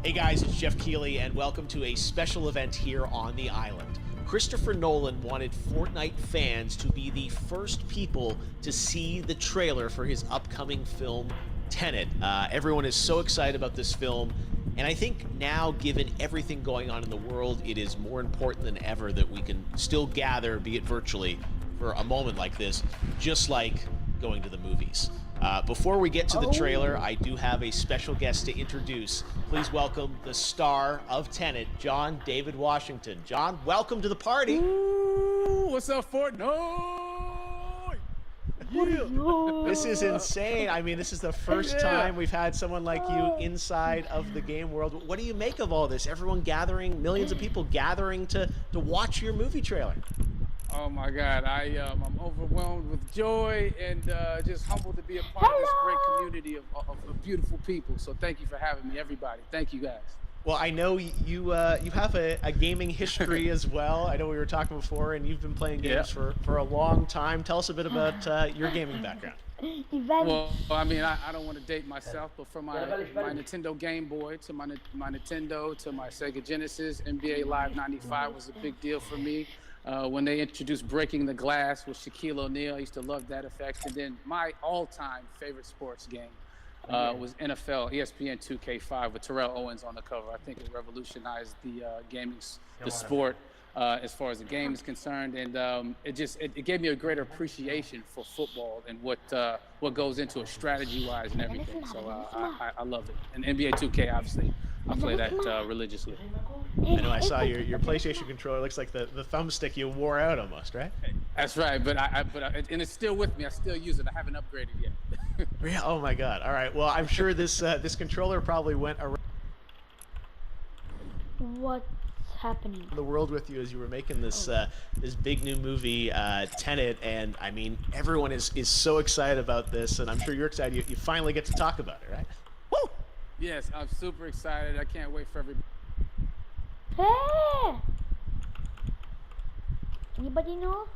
Hey guys, it's Jeff Keighley, and welcome to a special event here on the island. Christopher Nolan wanted Fortnite fans to be the first people to see the trailer for his upcoming film, Tenet. Everyone is so excited about this film, and I think now, given everything going on in the world, it is more important than ever that we can still gather, be it virtually, for a moment like this, just like going to the movies. Before we get to the trailer, I do have a special guest to introduce. Please welcome the star of Tenet, John David Washington. John, welcome to the party. Ooh, what's up, Fortnite? Yeah. This is insane. I mean, this is the first time we've had someone like you inside of the game world. What do you make of all this? Everyone gathering, millions of people gathering to watch your movie trailer. Oh my God, I'm overwhelmed with joy and just humbled to be a part of this great community of beautiful people. So thank you for having me, everybody. Thank you, guys. Well, I know you have a gaming history as well. I know we were talking before, and you've been playing games for a long time. Tell us a bit about your gaming background. Well, I mean, I don't want to date myself, but from my Nintendo Game Boy to my Nintendo to my Sega Genesis, NBA Live 95 was a big deal for me. When they introduced Breaking the Glass with Shaquille O'Neal, I used to love that effect. And then my all-time favorite sports game was NFL ESPN 2K5 with Terrell Owens on the cover. I think it revolutionized the the sport as far as the game is concerned, and it gave me a greater appreciation for football and what goes into it strategy-wise and everything. So I love it. And NBA 2K, obviously, I play that religiously. I know I saw your PlayStation controller. Looks like the thumbstick you wore out almost, right? That's right, but and it's still with me. I still use it. I haven't upgraded yet. Yeah. Oh my God. All right. Well, I'm sure this controller probably went around What's happening? the world with you as you were making this this big new movie, Tenet, and I mean everyone is so excited about this, and I'm sure you're excited. You finally get to talk about it, right? Woo! Yes, I'm super excited. I can't wait for everybody. Hey! Anybody know?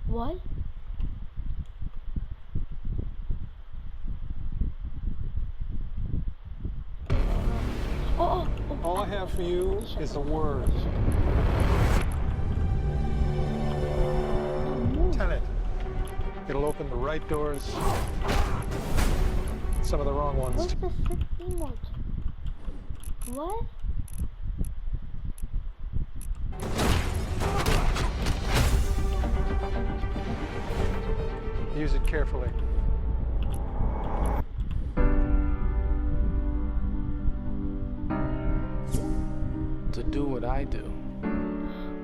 What? Oh. All I have for you is a word. Tenet. It'll open the right doors, some of the wrong ones. What's the sixth emote? What? Use it carefully. To do what I do,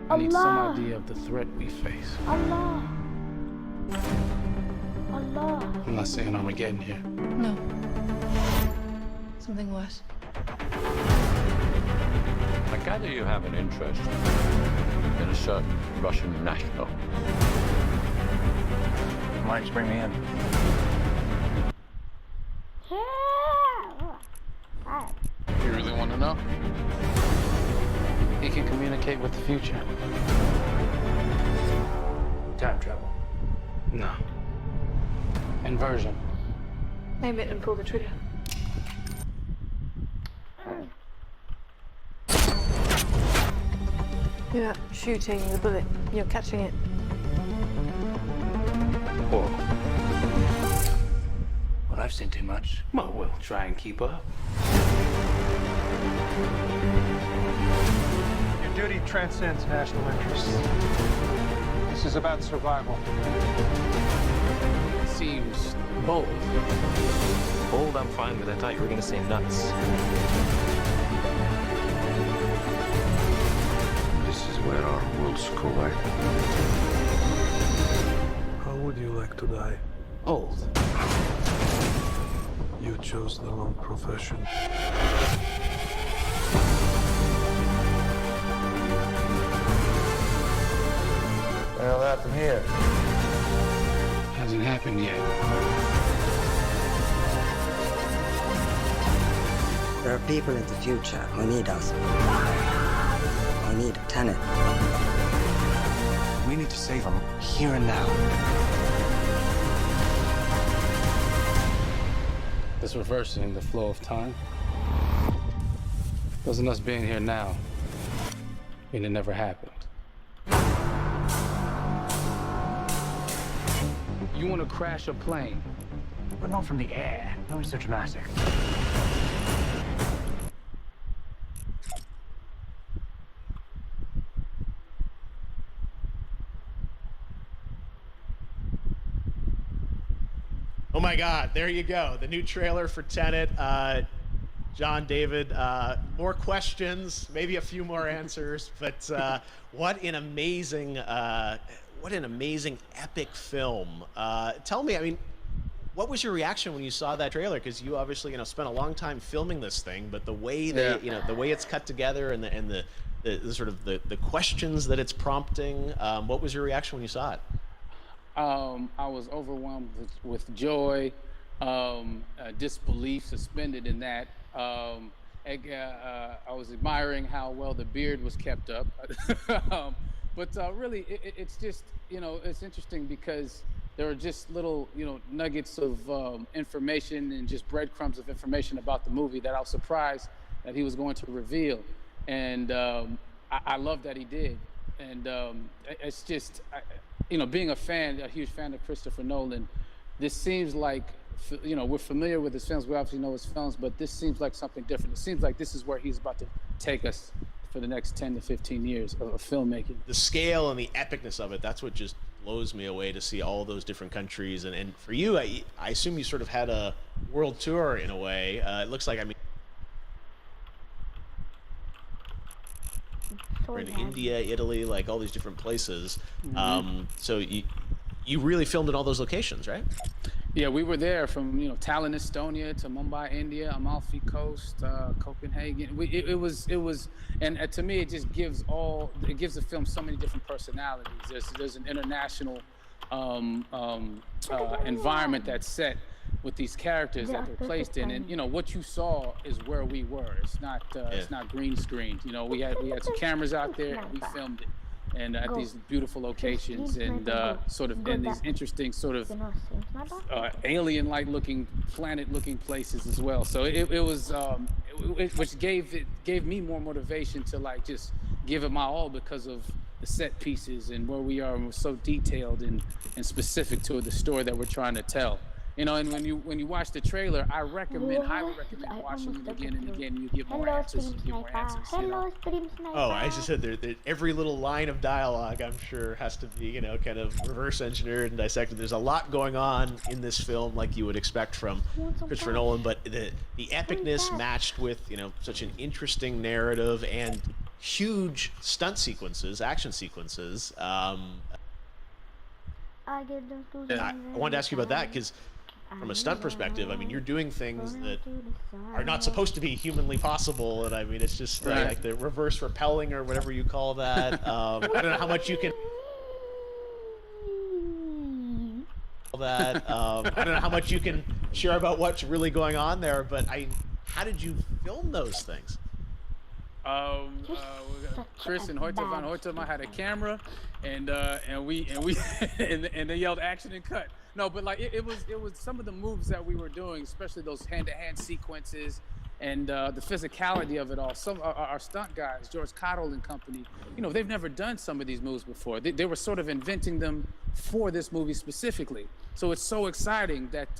I need some idea of the threat we face. Allah. I'm not saying Armageddon here. No. Something worse. I gather you have an interest in a certain Russian national. Why don't you bring me in? You really want to know? He can communicate with the future. Time travel. No. Inversion. Maybe it didn't pull the trigger. You're not shooting the bullet, you're catching it. Whoa. Well, I've seen too much. Well, we'll try and keep up. Your duty transcends national interests. This is about survival. Seems bold. Bold, I'm fine with. I thought you were going to say nuts. This is where our worlds collide. How would you like to die? Old. You chose the wrong profession. Well, that from here. Hasn't happened yet. There are people in the future who need us. Who need Tenet. We need to save them here and now. It's reversing the flow of time. Doesn't us being here now mean it never happened? You want to crash a plane? But not from the air. Don't be so dramatic. Oh my God, there you go. The new trailer for Tenet. John, David, more questions, maybe a few more answers, but what an amazing epic film. Tell me, I mean, what was your reaction when you saw that trailer? Because you obviously, spent a long time filming this thing, but the way the way it's cut together and the sort of the questions that it's prompting, what was your reaction when you saw it? I was overwhelmed with joy, disbelief suspended in that. I was admiring how well the beard was kept up. But really, it's just, it's interesting because there are just little, nuggets of information and just breadcrumbs of information about the movie that I was surprised that he was going to reveal. And I love that he did. And it's just, being a huge fan of Christopher Nolan, this seems like, we're familiar with his films, we obviously know his films, but this seems like something different. It seems like this is where he's about to take us for the next 10 to 15 years of filmmaking. The scale and the epicness of it, that's what just blows me away, to see all those different countries. And for you, I assume you sort of had a world tour in a way. It looks like, we're in India, Italy, like all these different places. Mm-hmm. So you really filmed in all those locations, right? Yeah, we were there from Tallinn, Estonia, to Mumbai, India, Amalfi Coast, Copenhagen. It was, and to me, it just gives the film so many different personalities. There's an international environment that's set with these characters that they're placed in, and what you saw is where we were. It's not green screened. We had some cameras out there, and we filmed it. And at these beautiful locations, and sort of in these interesting sort of alien-like looking, planet-looking places as well. So it was, which gave me more motivation to just give it my all, because of the set pieces and where we are, and we're so detailed and specific to the story that we're trying to tell. And when you watch the trailer, I highly recommend watching it again and again. You get more answers. Oh, I just said there, every little line of dialogue, I'm sure, has to be kind of reverse engineered and dissected. There's a lot going on in this film, like you would expect from Christopher Nolan, but the epicness matched with such an interesting narrative and huge stunt sequences, action sequences. I wanted to ask you about that, because from a stunt perspective, you're doing things that are not supposed to be humanly possible, and it's just like the reverse rappelling or whatever you call that. I don't know how much you can. I don't know how much you can share about what's really going on there, but how did you film those things? Chris and Hoyte van Hoytema had a camera, and they yelled action and cut. No, but it was some of the moves that we were doing, especially those hand-to-hand sequences, and the physicality of it all. Some our stunt guys, George Cottle and company, they've never done some of these moves before. They were sort of inventing them for this movie specifically. So it's so exciting that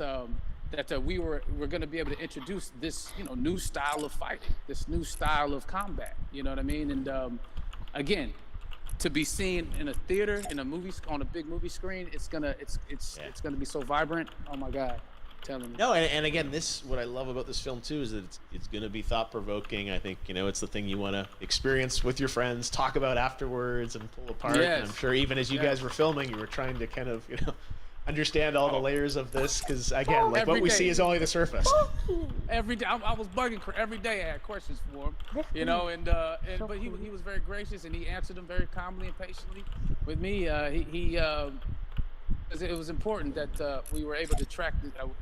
we're going to be able to introduce this new style of fighting, this new style of combat. You know what I mean? And again, to be seen in a theater, in a movie, on a big movie screen, it's gonna be so vibrant. Oh my God, I'm telling you. No, and again, what I love about this film too is that it's gonna be thought provoking. I think it's the thing you want to experience with your friends, talk about afterwards, and pull apart. Yes. And I'm sure even as you guys were filming, you were trying to kind of understand all the layers of this, because again, what we see is only the surface. Every day, I was bugging. Every day, I had questions for him, but he was very gracious, and he answered them very calmly and patiently. With me, it was important that we were able to track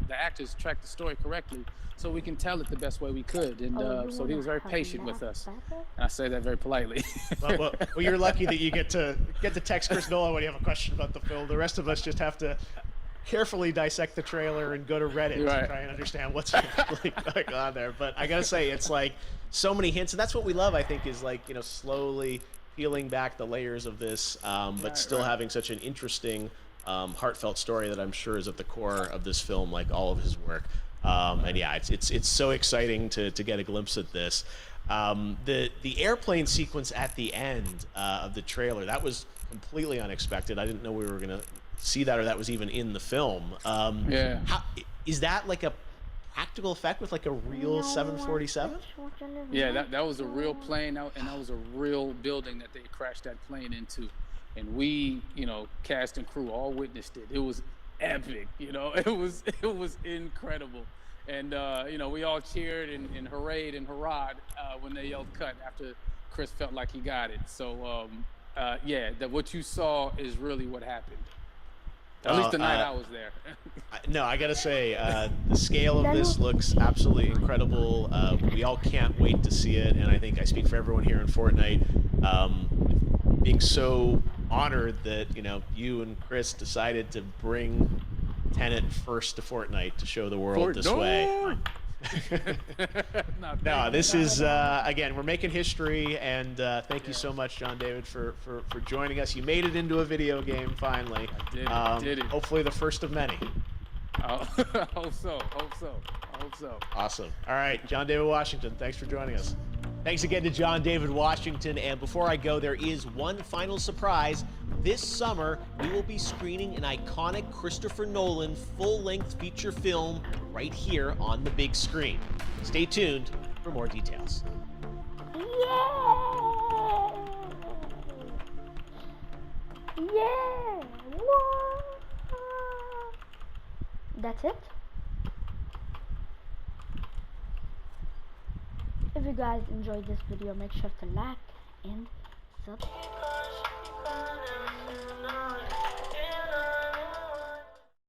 the actors track the story correctly, so we can tell it the best way we could. And so he was very patient with us, and I say that very politely. well, you're lucky that you get to text Chris Nolan when you have a question about the film. The rest of us just have to carefully dissect the trailer and go to Reddit to try and understand what's really going on there. But I gotta say, it's like so many hints, and that's what we love. I think is like slowly peeling back the layers of this, but still having such an interesting, heartfelt story that I'm sure is at the core of this film, like all of his work. And yeah, it's so exciting to get a glimpse at this. The airplane sequence at the end of the trailer, that was completely unexpected. I didn't know we were gonna see that, or that was even in the film. Yeah. Is that like a practical effect with like a real 747? Yeah, that was a real plane, and that was a real building that they crashed that plane into, and we, cast and crew all witnessed it. It was epic, it was incredible, and we all cheered and hurrayed and hurrahed when they yelled cut after Chris felt like he got it. So yeah, that what you saw is really what happened. At least the night I was there. No, I gotta say, the scale of this looks absolutely incredible. We all can't wait to see it, and I think I speak for everyone here in Fortnite, being so honored that you and Chris decided to bring Tenet first to Fortnite to show the world this way. No, this is again, we're making history, and thank you so much, John David, for joining us. You made it into a video game finally. I did it. Hopefully the first of many. Hope so. Awesome. All right, John David Washington, thanks for joining us. Thanks again to John David Washington. And before I go, there is one final surprise. This summer, we will be screening an iconic Christopher Nolan full-length feature film right here on the big screen. Stay tuned for more details. Yeah! What? That's it? If you guys enjoyed this video, make sure to like and subscribe.